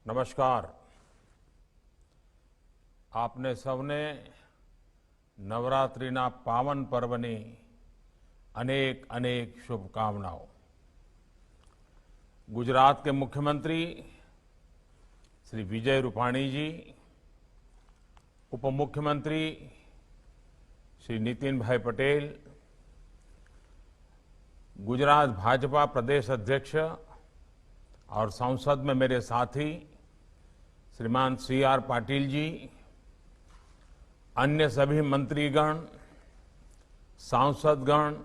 नमस्कार। आपने सबने नवरात्रिना पावन पर्वनी अनेक अनेक शुभकामनाओं। गुजरात के मुख्यमंत्री श्री विजय रूपाणी जी, उप मुख्यमंत्री श्री नितिन भाई पटेल, गुजरात भाजपा प्रदेश अध्यक्ष और संसद में मेरे साथी श्रीमान CR पाटिल जी, अन्य सभी मंत्रीगण, सांसदगण,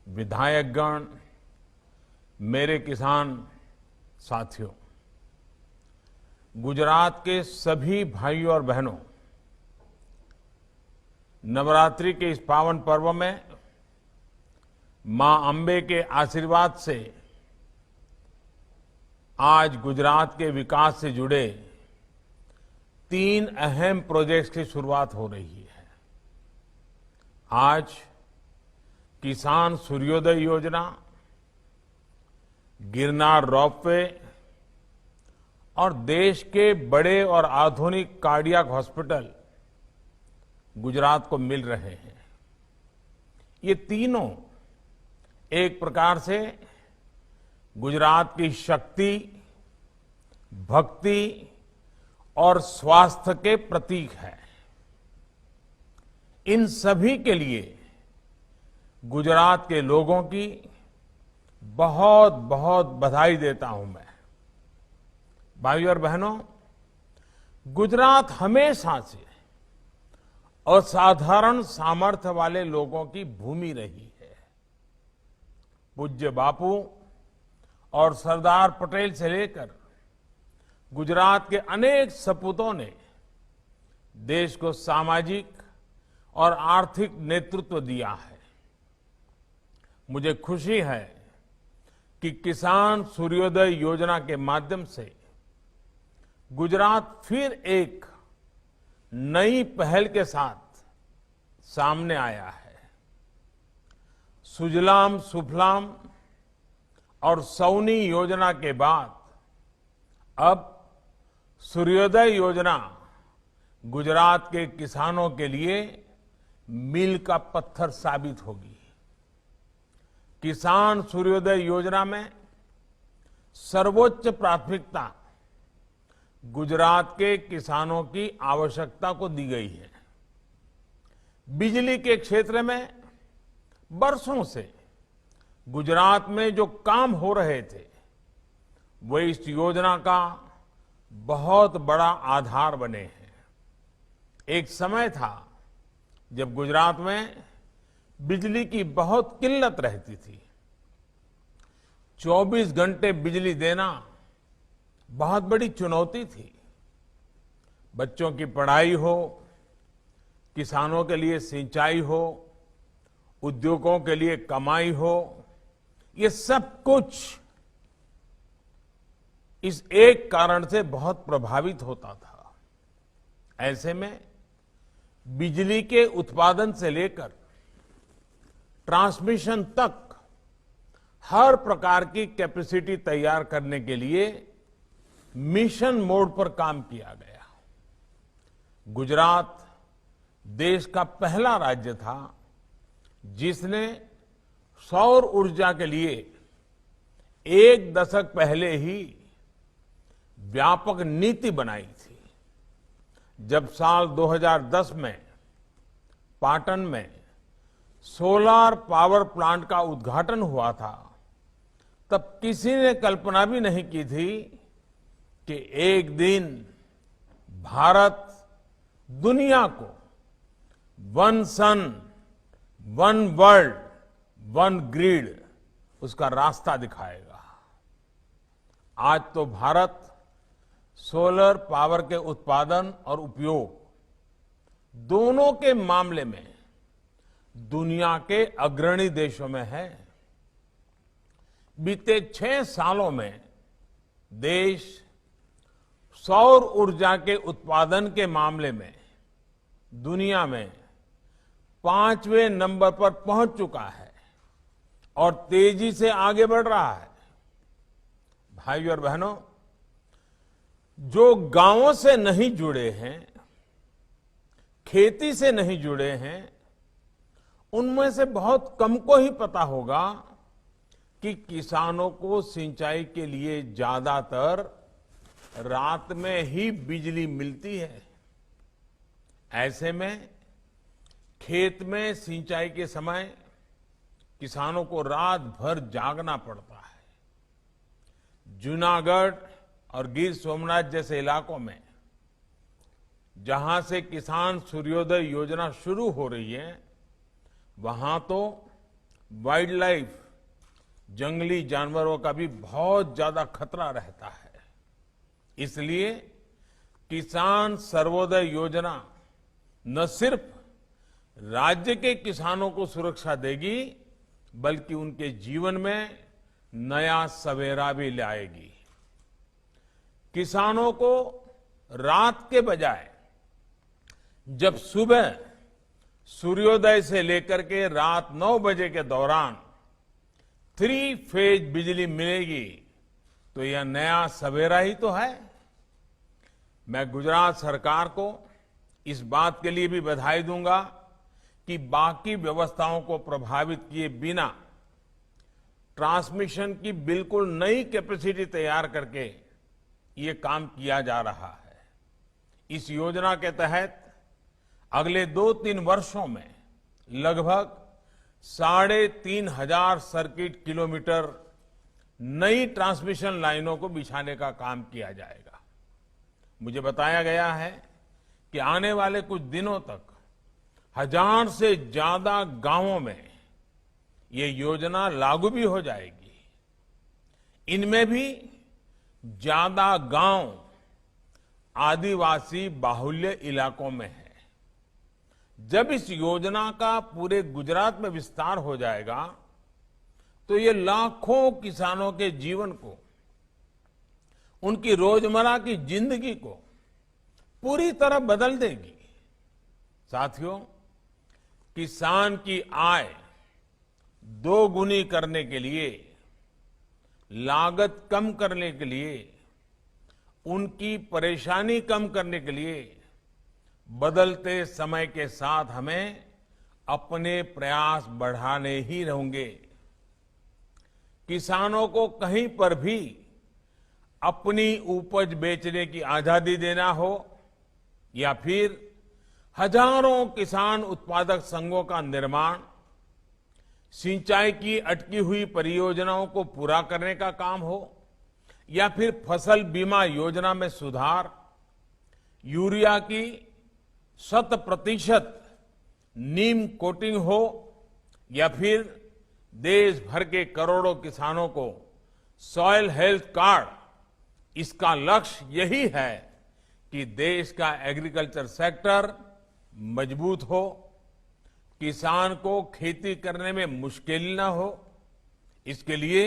विधायकगण, मेरे किसान साथियों, गुजरात के सभी भाइयों और बहनों, नवरात्रि के इस पावन पर्व में मां अंबे के आशीर्वाद से आज गुजरात के विकास से जुड़े 3 अहम प्रोजेक्ट्स की शुरुआत हो रही है। आज किसान सूर्योदय योजना, गिरनार रोपवे और देश के बड़े और आधुनिक कार्डियक हॉस्पिटल गुजरात को मिल रहे हैं। ये तीनों एक प्रकार से गुजरात की शक्ति, भक्ति और स्वास्थ्य के प्रतीक है। इन सभी के लिए गुजरात के लोगों की बहुत बहुत बधाई देता हूं मैं। भाइयों और बहनों, गुजरात हमेशा से असाधारण सामर्थ्य वाले लोगों की भूमि रही है। पूज्य बापू और सरदार पटेल से लेकर गुजरात के अनेक सपूतों ने देश को सामाजिक और आर्थिक नेतृत्व दिया है। मुझे खुशी है कि किसान सूर्योदय योजना के माध्यम से गुजरात फिर एक नई पहल के साथ सामने आया है। सुजलाम सुफलाम और सौनी योजना के बाद अब सूर्योदय योजना गुजरात के किसानों के लिए मील का पत्थर साबित होगी। किसान सूर्योदय योजना में सर्वोच्च प्राथमिकता गुजरात के किसानों की आवश्यकता को दी गई है। बिजली के क्षेत्र में बरसों से गुजरात में जो काम हो रहे थे, वो इस योजना का बहुत बड़ा आधार बने हैं। एक समय था जब गुजरात में बिजली की बहुत किल्लत रहती थी। 24 घंटे बिजली देना बहुत बड़ी चुनौती थी। बच्चों की पढ़ाई हो, किसानों के लिए सिंचाई हो, उद्योगों के लिए कमाई हो, ये सब कुछ इस एक कारण से बहुत प्रभावित होता था। ऐसे में बिजली के उत्पादन से लेकर ट्रांसमिशन तक हर प्रकार की कैपेसिटी तैयार करने के लिए मिशन मोड पर काम किया गया। गुजरात देश का पहला राज्य था जिसने सौर ऊर्जा के लिए 1 दशक पहले ही व्यापक नीति बनाई थी। जब साल 2010 में पाटन में सोलर पावर प्लांट का उद्घाटन हुआ था, तब किसी ने कल्पना भी नहीं की थी कि एक दिन भारत दुनिया को 1 सन 1 वर्ल्ड 1 ग्रिड उसका रास्ता दिखाएगा। आज तो भारत सोलर पावर के उत्पादन और उपयोग दोनों के मामले में दुनिया के अग्रणी देशों में है। बीते 6 सालों में देश सौर ऊर्जा के उत्पादन के मामले में दुनिया में 5वें नंबर पर पहुंच चुका है और तेजी से आगे बढ़ रहा है। भाइयों और बहनों, जो गांवों से नहीं जुड़े हैं, खेती से नहीं जुड़े हैं, उनमें से बहुत कम को ही पता होगा कि किसानों को सिंचाई के लिए ज्यादातर रात में ही बिजली मिलती है। ऐसे में खेत में सिंचाई के समय किसानों को रात भर जागना पड़ता है। जूनागढ़ और गिर सोमनाथ जैसे इलाकों में जहां से किसान सूर्योदय योजना शुरू हो रही है, वहां तो वाइल्ड लाइफ, जंगली जानवरों का भी बहुत ज्यादा खतरा रहता है। इसलिए किसान सर्वोदय योजना न सिर्फ राज्य के किसानों को सुरक्षा देगी, बल्कि उनके जीवन में नया सवेरा भी लाएगी। किसानों को रात के बजाय जब सुबह सूर्योदय से लेकर के रात 9 बजे के दौरान 3 फेज बिजली मिलेगी, तो यह नया सवेरा ही तो है। मैं गुजरात सरकार को इस बात के लिए भी बधाई दूंगा कि बाकी व्यवस्थाओं को प्रभावित किए बिना ट्रांसमिशन की बिल्कुल नई कैपेसिटी तैयार करके ये काम किया जा रहा है। इस योजना के तहत अगले 2-3 वर्षों में लगभग 3,500 सर्किट किलोमीटर नई ट्रांसमिशन लाइनों को बिछाने का काम किया जाएगा। मुझे बताया गया है कि आने वाले कुछ दिनों तक 1000 से ज्यादा गांवों में ये योजना लागू भी हो जाएगी। इनमें भी ज्यादा गांव आदिवासी बाहुल्य इलाकों में है। जब इस योजना का पूरे गुजरात में विस्तार हो जाएगा, तो ये लाखों किसानों के जीवन को, उनकी रोजमर्रा की जिंदगी को पूरी तरह बदल देगी। साथियों, किसान की आय दोगुनी करने के लिए, लागत कम करने के लिए, उनकी परेशानी कम करने के लिए बदलते समय के साथ हमें अपने प्रयास बढ़ाने ही होंगे। किसानों को कहीं पर भी अपनी उपज बेचने की आजादी देना हो, या फिर हजारों किसान उत्पादक संघों का निर्माण, सिंचाई की अटकी हुई परियोजनाओं को पूरा करने का काम हो, या फिर फसल बीमा योजना में सुधार, यूरिया की 100% नीम कोटिंग हो, या फिर देश भर के करोड़ों किसानों को सॉइल हेल्थ कार्ड, इसका लक्ष्य यही है कि देश का एग्रीकल्चर सेक्टर मजबूत हो, किसान को खेती करने में मुश्किल न हो। इसके लिए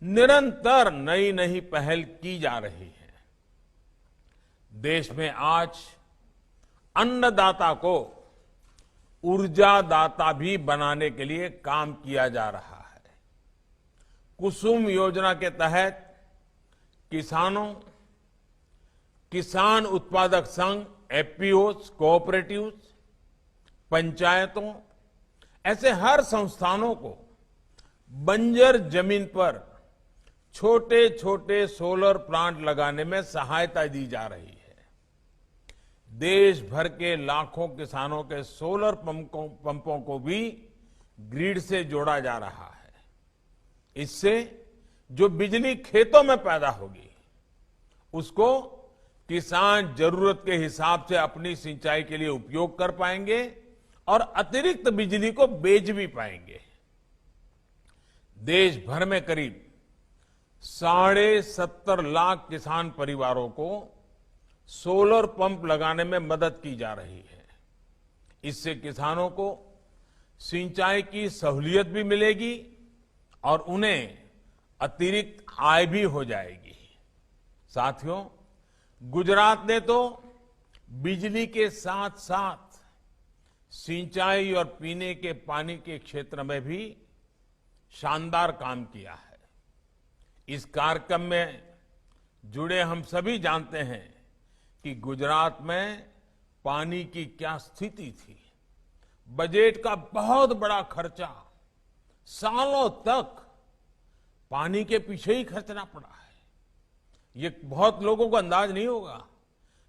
निरंतर नई नई पहल की जा रही है। देश में आज अन्नदाता को ऊर्जादाता भी बनाने के लिए काम किया जा रहा है। कुसुम योजना के तहत किसानों, किसान उत्पादक संघ, एफपीओज, कोऑपरेटिव्स, पंचायतों, ऐसे हर संस्थानों को बंजर जमीन पर छोटे छोटे सोलर प्लांट लगाने में सहायता दी जा रही है। देश भर के लाखों किसानों के सोलर पंपों को भी ग्रिड से जोड़ा जा रहा है। इससे जो बिजली खेतों में पैदा होगी, उसको किसान जरूरत के हिसाब से अपनी सिंचाई के लिए उपयोग कर पाएंगे और अतिरिक्त बिजली को बेच भी पाएंगे। देश भर में करीब 70.5 लाख किसान परिवारों को सोलर पंप लगाने में मदद की जा रही है। इससे किसानों को सिंचाई की सहूलियत भी मिलेगी और उन्हें अतिरिक्त आय भी हो जाएगी। साथियों, गुजरात ने तो बिजली के साथ साथ सिंचाई और पीने के पानी के क्षेत्र में भी शानदार काम किया है। इस कार्यक्रम में जुड़े हम सभी जानते हैं कि गुजरात में पानी की क्या स्थिति थी। बजट का बहुत बड़ा खर्चा, सालों तक पानी के पीछे ही खर्चना पड़ा है। ये बहुत लोगों को अंदाज नहीं होगा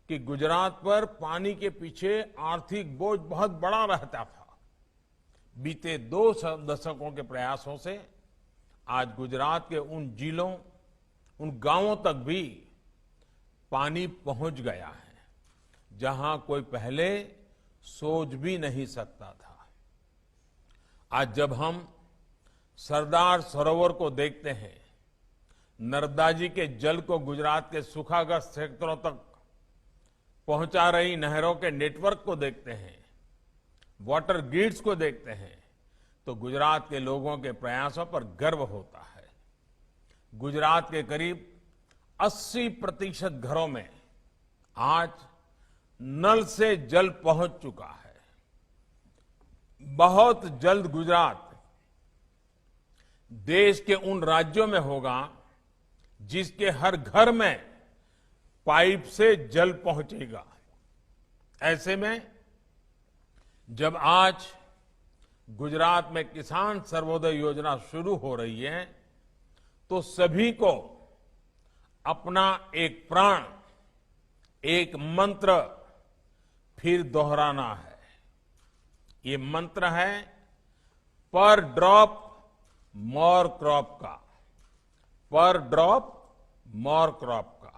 कि गुजरात पर पानी के पीछे आर्थिक बोझ बहुत बड़ा रहता था। बीते 2 दशकों के प्रयासों से आज गुजरात के उन जिलों, उन गांवों तक भी पानी पहुंच गया है जहां कोई पहले सोच भी नहीं सकता था। आज जब हम सरदार सरोवर को देखते हैं, नर्मदा जी के जल को गुजरात के सूखाग्रस्त क्षेत्रों तक पहुंचा रही नहरों के नेटवर्क को देखते हैं, वाटर ग्रिड्स को देखते हैं, तो गुजरात के लोगों के प्रयासों पर गर्व होता है। गुजरात के करीब 80% घरों में आज नल से जल पहुंच चुका है। बहुत जल्द गुजरात देश के उन राज्यों में होगा जिसके हर घर में पाइप से जल पहुंचेगा। ऐसे में जब आज गुजरात में किसान सर्वोदय योजना शुरू हो रही है, तो सभी को अपना एक प्राण, एक मंत्र फिर दोहराना है। ये मंत्र है पर ड्रॉप मोर क्रॉप का, पर ड्रॉप मोर क्रॉप का।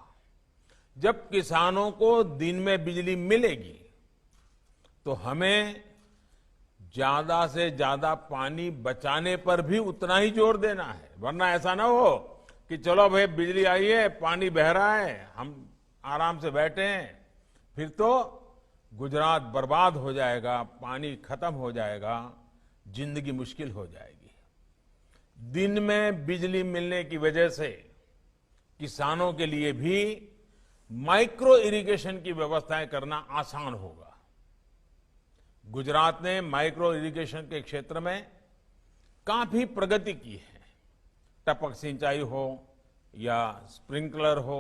जब किसानों को दिन में बिजली मिलेगी तो हमें ज्यादा से ज्यादा पानी बचाने पर भी उतना ही जोर देना है, वरना ऐसा ना हो कि चलो भाई बिजली आई है, पानी बह रहा है, हम आराम से बैठे हैं, फिर तो गुजरात बर्बाद हो जाएगा, पानी खत्म हो जाएगा, जिंदगी मुश्किल हो जाएगी। दिन में बिजली मिलने की वजह से किसानों के लिए भी माइक्रो इरिगेशन की व्यवस्थाएं करना आसान होगा। गुजरात ने माइक्रो इरिगेशन के क्षेत्र में काफी प्रगति की है। टपक सिंचाई हो या स्प्रिंकलर हो,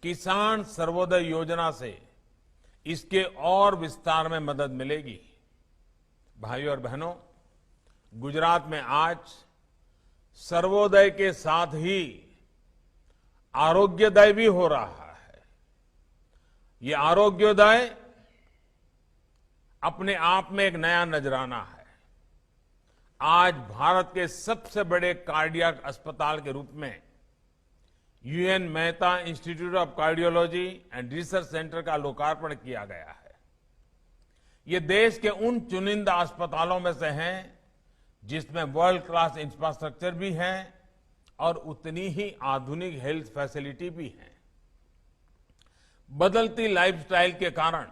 किसान सर्वोदय योजना से इसके और विस्तार में मदद मिलेगी। भाइयों और बहनों, गुजरात में आज सर्वोदय के साथ ही आरोग्योदय भी हो रहा है। ये आरोग्योदय अपने आप में एक नया नजराना है। आज भारत के सबसे बड़े कार्डियक अस्पताल के रूप में UN Mehta institute of cardiology and research centre का लोकार्पण किया गया है। ये देश के उन चुनिंदा अस्पतालों में से हैं जिसमें वर्ल्ड क्लास इंफ्रास्ट्रक्चर भी है और उतनी ही आधुनिक हेल्थ फैसिलिटी भी है। बदलती लाइफस्टाइल के कारण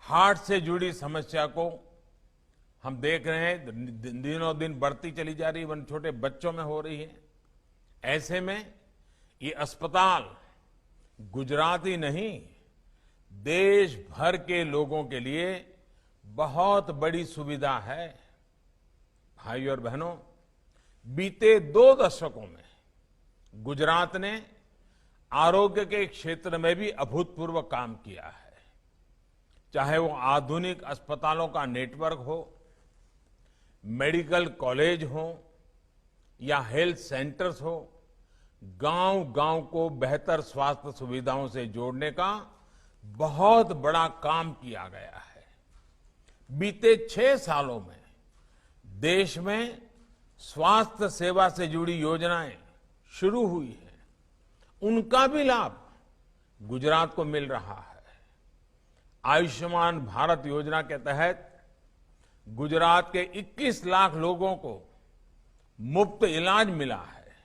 हार्ट से जुड़ी समस्या को हम देख रहे हैं, दिनों दिन बढ़ती चली जा रही है, छोटे बच्चों में हो रही है। ऐसे में ये अस्पताल गुजरात ही नहीं, देश भर के लोगों के लिए बहुत बड़ी सुविधा है। भाइयों और बहनों, बीते 2 दशकों में गुजरात ने आरोग्य के क्षेत्र में भी अभूतपूर्व काम किया है। चाहे वो आधुनिक अस्पतालों का नेटवर्क हो, मेडिकल कॉलेज हो या हेल्थ सेंटर्स हो, गांव-गांव को बेहतर स्वास्थ्य सुविधाओं से जोड़ने का बहुत बड़ा काम किया गया है। बीते 6 सालों में देश में स्वास्थ्य सेवा से जुड़ी योजनाएं शुरू हुई हैं, उनका भी लाभ गुजरात को मिल रहा है। आयुष्मान भारत योजना के तहत गुजरात के 21 लाख लोगों को मुफ्त इलाज मिला है।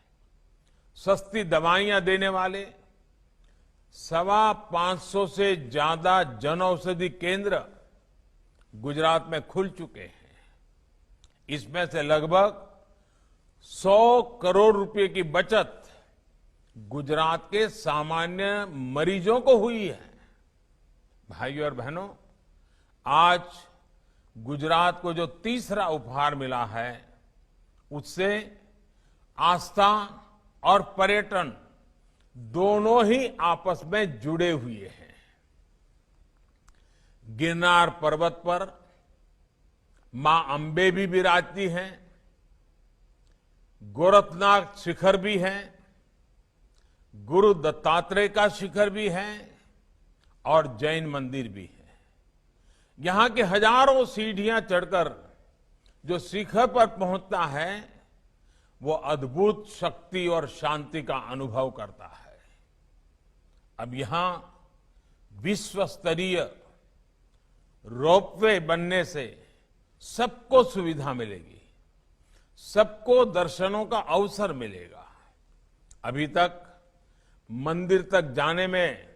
सस्ती दवाइयां देने वाले 525 से ज्यादा जन औषधि केंद्र गुजरात में खुल चुके हैं। इसमें से लगभग 100 करोड़ रुपए की बचत गुजरात के सामान्य मरीजों को हुई है। भाइयों और बहनों, आज गुजरात को जो तीसरा उपहार मिला है, उससे आस्था और पर्यटन दोनों ही आपस में जुड़े हुए हैं। गिरनार पर्वत पर मां अंबे भी विराजती हैं, गोरखनाथ शिखर भी है, गुरु दत्तात्रेय का शिखर भी है और जैन मंदिर भी है। यहां के हजारों सीढ़ियां चढ़कर जो शिखर पर पहुंचता है वो अद्भुत शक्ति और शांति का अनुभव करता है। अब यहां विश्व स्तरीय रोपवे बनने से सबको सुविधा मिलेगी, सबको दर्शनों का अवसर मिलेगा। अभी तक मंदिर तक जाने में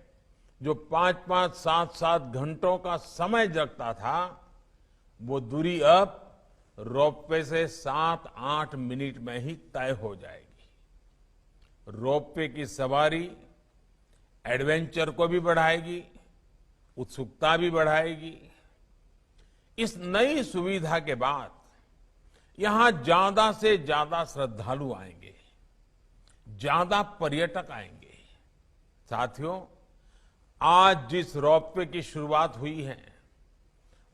जो 5-5, 7-7 घंटों का समय लगता था, वो दूरी अब रोपवे से 7-8 मिनट में ही तय हो जाएगी। रोपवे की सवारी एडवेंचर को भी बढ़ाएगी, उत्सुकता भी बढ़ाएगी। इस नई सुविधा के बाद यहां ज्यादा से ज्यादा श्रद्धालु आएंगे, ज्यादा पर्यटक आएंगे। साथियों, आज जिस रोपवे की शुरुआत हुई है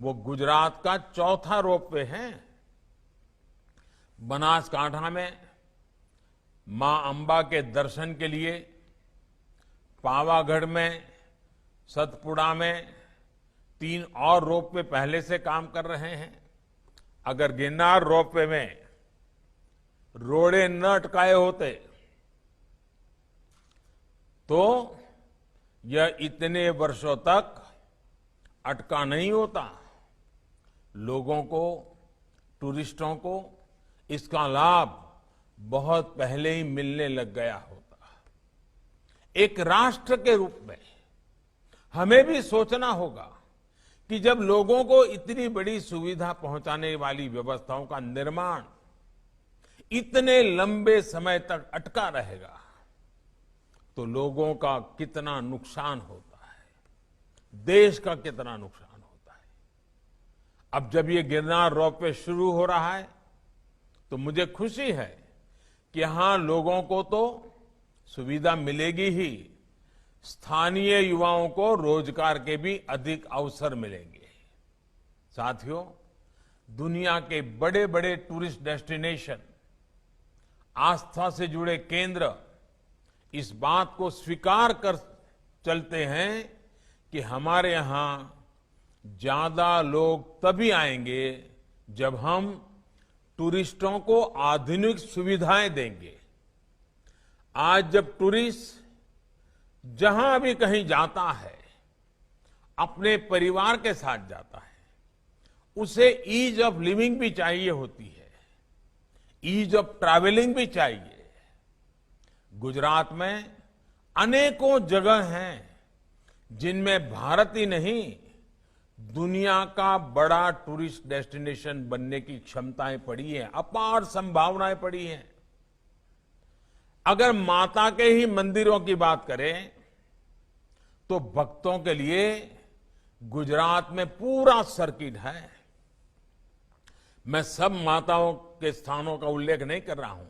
वो गुजरात का चौथा रोपवे है। बनासकांठा में मां अंबा के दर्शन के लिए, पावागढ़ में, सतपुड़ा में 3 और रोपवे पहले से काम कर रहे हैं। अगर गिरनार रोपवे में रोड़े न अटकाए होते तो यह इतने वर्षों तक अटका नहीं होता। लोगों को, टूरिस्टों को इसका लाभ बहुत पहले ही मिलने लग गया होता। एक राष्ट्र के रूप में हमें भी सोचना होगा कि जब लोगों को इतनी बड़ी सुविधा पहुंचाने वाली व्यवस्थाओं का निर्माण इतने लंबे समय तक अटका रहेगा तो लोगों का कितना नुकसान होता है, देश का कितना नुकसान होता है। अब जब ये गिरनार रोपवे शुरू हो रहा है तो मुझे खुशी है कि यहां लोगों को तो सुविधा मिलेगी ही, स्थानीय युवाओं को रोजगार के भी अधिक अवसर मिलेंगे। साथियों, दुनिया के बड़े बड़े टूरिस्ट डेस्टिनेशन, आस्था से जुड़े केंद्र इस बात को स्वीकार कर चलते हैं कि हमारे यहां ज्यादा लोग तभी आएंगे जब हम टूरिस्टों को आधुनिक सुविधाएं देंगे। आज जब टूरिस्ट जहां भी कहीं जाता है, अपने परिवार के साथ जाता है, उसे ईज ऑफ लिविंग भी चाहिए होती है, ईज ऑफ ट्रैवलिंग भी चाहिए। गुजरात में अनेकों जगह हैं जिनमें भारत ही नहीं, दुनिया का बड़ा टूरिस्ट डेस्टिनेशन बनने की क्षमताएं पड़ी हैं, अपार संभावनाएं पड़ी हैं। अगर माता के ही मंदिरों की बात करें तो भक्तों के लिए गुजरात में पूरा सर्किट है। मैं सब माताओं के स्थानों का उल्लेख नहीं कर रहा हूं,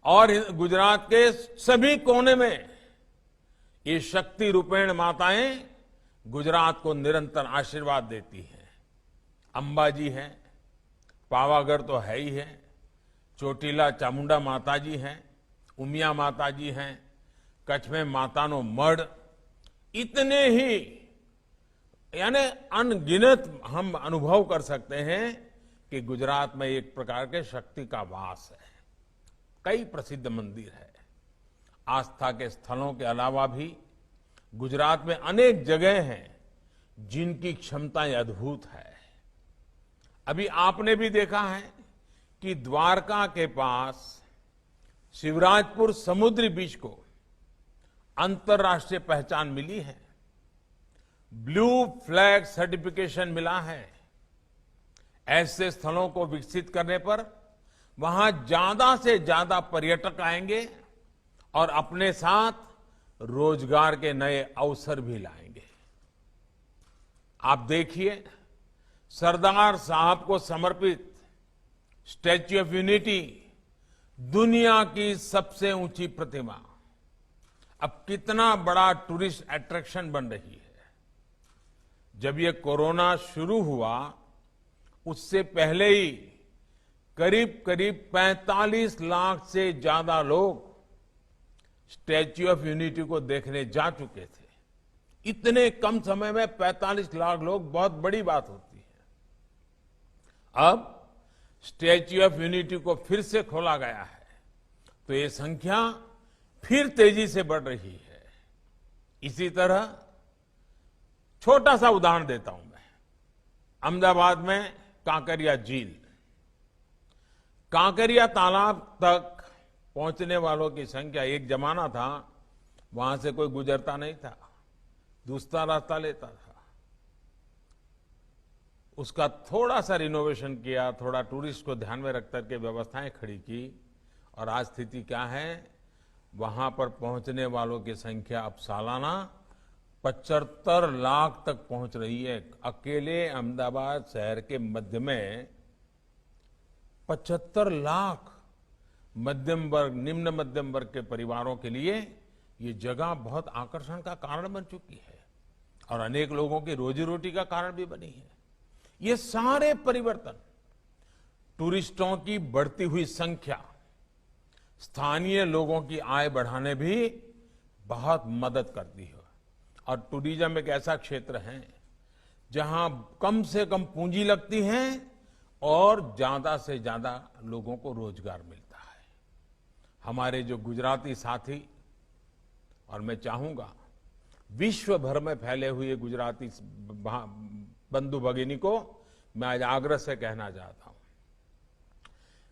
और गुजरात के सभी कोने में ये शक्ति रूपेण माताएं गुजरात को निरंतर आशीर्वाद देती हैं। अंबाजी है, पावागढ़ तो है ही है, चोटीला चामुंडा माताजी हैं, उमिया माताजी हैं, कच्छ में मातानो मढ़, इतने ही यानी अनगिनत हम अनुभव कर सकते हैं कि गुजरात में एक प्रकार के शक्ति का वास है। कई प्रसिद्ध मंदिर है। आस्था के स्थलों के अलावा भी गुजरात में अनेक जगह हैं जिनकी क्षमताएं अद्भुत है। अभी आपने भी देखा है कि द्वारका के पास शिवराजपुर समुद्री बीच को अंतर्राष्ट्रीय पहचान मिली है, ब्लू फ्लैग सर्टिफिकेशन मिला है। ऐसे स्थलों को विकसित करने पर वहां ज्यादा से ज्यादा पर्यटक आएंगे और अपने साथ रोजगार के नए अवसर भी लाएंगे। आप देखिए, सरदार साहब को समर्पित स्टैच्यू ऑफ यूनिटी दुनिया की सबसे ऊंची प्रतिमा अब कितना बड़ा टूरिस्ट अट्रैक्शन बन रही है। जब ये कोरोना शुरू हुआ उससे पहले ही करीब करीब 45 लाख से ज्यादा लोग स्टैच्यू ऑफ यूनिटी को देखने जा चुके थे। इतने कम समय में 45 लाख लोग बहुत बड़ी बात होती है। अब स्टैच्यू ऑफ यूनिटी को फिर से खोला गया है तो ये संख्या फिर तेजी से बढ़ रही है। इसी तरह छोटा सा उदाहरण देता हूं मैं। अहमदाबाद में कांकरिया झील, कांकरिया तालाब तक पहुंचने वालों की संख्या, एक जमाना था वहां से कोई गुजरता नहीं था, दूसरा रास्ता लेता था। उसका थोड़ा सा रिनोवेशन किया, थोड़ा टूरिस्ट को ध्यान में रख करके व्यवस्थाएं खड़ी की और आज स्थिति क्या है, वहां पर पहुंचने वालों की संख्या अब सालाना 75 लाख तक पहुंच रही है। अकेले अहमदाबाद शहर के मध्य में 75 लाख मध्यम वर्ग, निम्न मध्यम वर्ग के परिवारों के लिए ये जगह बहुत आकर्षण का कारण बन चुकी है और अनेक लोगों की रोजी रोटी का कारण भी बनी है। ये सारे परिवर्तन, टूरिस्टों की बढ़ती हुई संख्या, स्थानीय लोगों की आय बढ़ाने भी बहुत मदद करती है। और टूरिज्म एक ऐसा क्षेत्र है जहां कम से कम पूंजी लगती है और ज्यादा से ज्यादा लोगों को रोजगार मिलता है। हमारे जो गुजराती साथी, और मैं चाहूंगा विश्व भर में फैले हुए गुजराती बंधु भगिनी को मैं आज आग्रह से कहना चाहता हूं,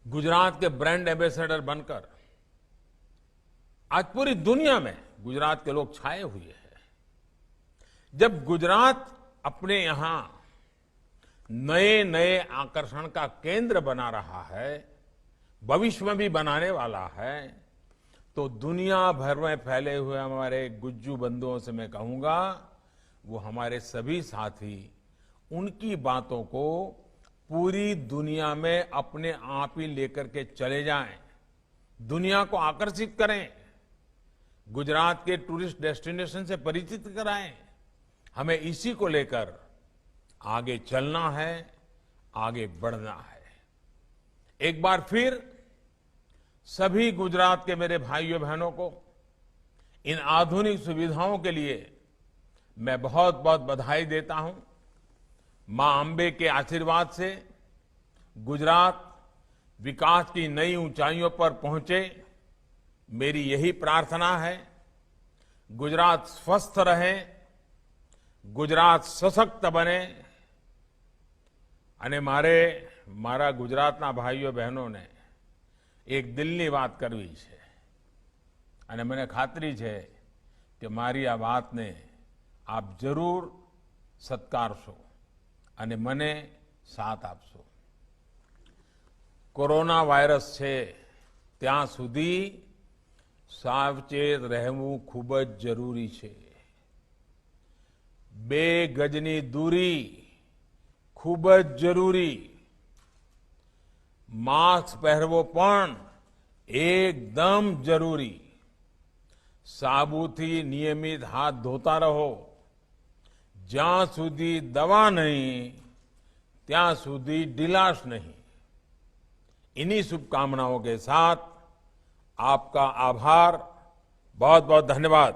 गुजरात के ब्रांड एम्बेसडर बनकर आज पूरी दुनिया में गुजरात के लोग छाए हुए हैं। जब गुजरात अपने यहां नए नए आकर्षण का केंद्र बना रहा है, भविष्य में भी बनाने वाला है, तो दुनिया भर में फैले हुए हमारे गुज्जू बंधुओं से मैं कहूंगा वो हमारे सभी साथी उनकी बातों को पूरी दुनिया में अपने आप ही लेकर के चले जाएं, दुनिया को आकर्षित करें, गुजरात के टूरिस्ट डेस्टिनेशन से परिचित कराएं। हमें इसी को लेकर आगे चलना है, आगे बढ़ना है। एक बार फिर सभी गुजरात के मेरे भाइयों बहनों को इन आधुनिक सुविधाओं के लिए मैं बहुत बहुत बधाई देता हूं। मां अंबे के आशीर्वाद से गुजरात विकास की नई ऊंचाइयों पर पहुंचे, मेरी यही प्रार्थना है। गुजरात स्वस्थ रहे, गुजरात सशक्त बने। અને મારા ગુજરાતના ભાઈઓ બહેનોને એક દિલની વાત કરવી છે અને મને ખાતરી છે કે મારી આ વાતને આપ જરૂર સત્કારશો અને મને સાથ આપશો। કોરોના વાયરસ છે ત્યાં સુધી સાવચેત રહેવું ખૂબ જ જરૂરી છે। 2 ગજની दूरी खूब ज जरूरी, मास्क पहरवो पण एकदम जरूरी, साबुथी नियमित हाथ धोता रहो, ज्यां सुधी दवा नहीं त्यां सुधी ढिलाश नहीं। इन्हीं शुभकामनाओं के साथ आपका आभार, बहुत बहुत धन्यवाद।